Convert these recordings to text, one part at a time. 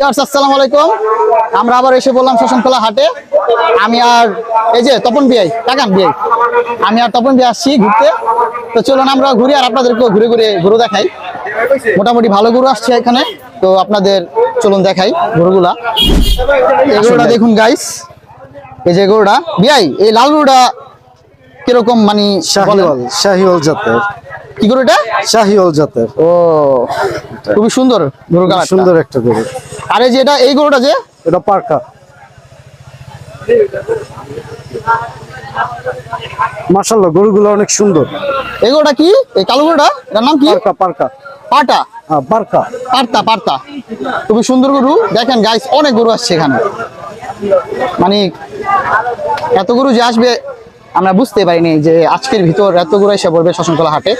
আসসালামু আলাইকুম। আমরা আবার এসে বললাম শ্মশানখোলা হাটে। আমি আর এই যে তপন ভাই, টাকান ভাই, আমি আর তপন ভাই আসছি ঘুরতে। তো চলুন আমরা ঘুরি আর আপনাদেরকেও ঘুরে ঘুরে গরু দেখাই। মোটামুটি ভালো গরু আসছে এখানে, তো আপনাদের চলুন দেখাই গরুগুলা। এই গরুটা দেখুন গাইস, এই যে গরুটা ভাই, এই লাল গরুটা কিরকম মানে শাহিওয়াল জাতের। কি গরু এটা? শাহিওয়াল জাতের। ও খুবই সুন্দর গরু, সুন্দর একটা গরু। আরে যে এটা এই গরুটা যে এটা পার্কা। মাশাআল্লাহ গরুগুলো অনেক সুন্দর। এই গরুটা কি? এই কালো গরুটা এটার নাম কি? পার্কা। পার্কা পাটা, হ্যাঁ পার্কা। পার্তা খুবই সুন্দর গরু। দেখেন গাইস, অনেক গরু আসছে এখানে, মানে এত গরু যে আসবে আমরা বুঝতে পারিনি যে আজকের ভিতর এত গরু এসে পড়বে শ্মশানখোলা হাটে।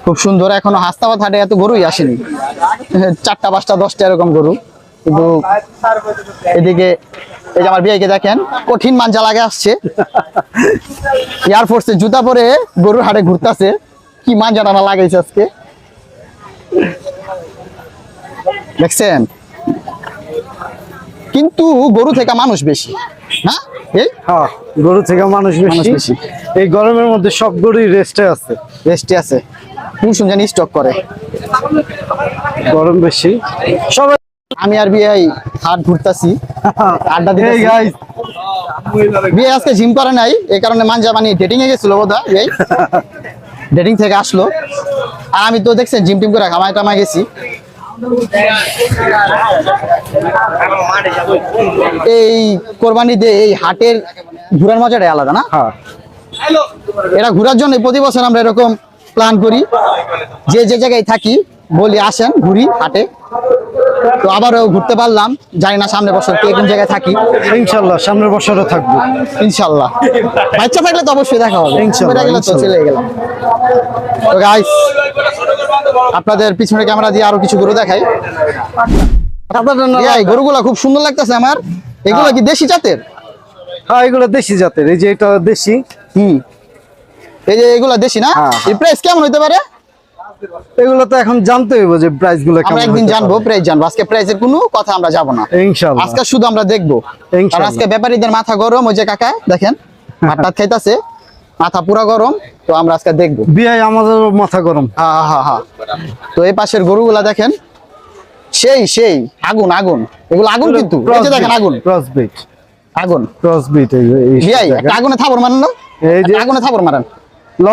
খুব সুন্দর। এখনো হাসতাবাদ হাটে এত গরুই আসেনি, 4টা 5টা 10টা এরকম গরু। কিন্তু এদিকে এই যে আমার বিয়েকে দেখেন, কঠিন মাঞ্জা লাগে আসছে, এয়ারফোর্সের জুতা পরে গরুর হাটে ঘুরতেছে। কি মাঞ্জা টানা লাগাইছে আজকে, দেখছেন? কিন্তু গরু থেকে মানুষ বেশি না? এই হ্যাঁ, গরু থেকে মানুষ বেশি। এই গরমের মধ্যে সব গরুই রেস্টে আছে। কুসুম জানি স্টক করে, গরম বেশি সবাই। আমি আর বিয়ে হাট ঘুরতাছি, আড্ডা দিতে। বিয়ে আজকে জিম করে নাই, এই কারণে মাঞ্জা মানে ডেটিং এ গেছিল বোধহয়, এই ডেটিং থেকে আসলো। আর আমি তো দেখছেন জিম টিম করে খামাই টামাই গেছি। এই কোরবানি দিয়ে এই হাটের ঘোরার মজাটাই আলাদা না? হ্যাঁ, এটা ঘোরার জন্য প্রতি বছর আমরা এরকম প্ল্যান করি, যে যে জায়গায় থাকি বলি আসেন ঘুরি হাটে। তো আবারও ঘুরতে পারলাম, জানি না সামনের বছর কে কোন জায়গায় থাকি। ইনশাআল্লাহ সামনের বছরও থাকবো ইনশাআল্লাহ। বাচ্চা থাকলে তো অবশ্যই দেখা হবে, ইনশাআল্লাহ। গেলে তো চলে গেলাম। তো গাইস, আপনাদের পিছনে ক্যামেরা দিয়ে আরো কিছু গরু দেখাই। এই গরুগুলা খুব সুন্দর লাগতেছে আমার। এগুলো কি দেশি জাতের? হ্যাঁ, এগুলো দেশি জাতের। এই যে এটা দেশি। এই যে এগুলা দেশি না? এই প্রাইস কেমন হইতে পারে? এগুলো তো এখন জানতে হইব যে প্রাইস গুলো কেমন। আমরা একদিন জানবো, প্রাইস জানবো। আজকে প্রাইসের কোনো কথা আমরা যাব না ইনশাআল্লাহ। আজকে শুধু আমরা দেখবো। আর আজকে ব্যাপারীদের মাথা গরম, ওই যে কাকা দেখেন ভাত খাইতাছে, মাথা পুরা গরম। তো আমরা আজকে দেখবো। বিয়ে আমাদের মাথা গরম। হ্যাঁ। তো এই পাশের গরুগুলা দেখেন, সেই আগুন। এগুলো আগুন, কিন্তু এই যে দেখেন আগুন, ক্রসবিট আগুনে থাবর মারেন না? এই যে আগুনে থাবর মারেন। ল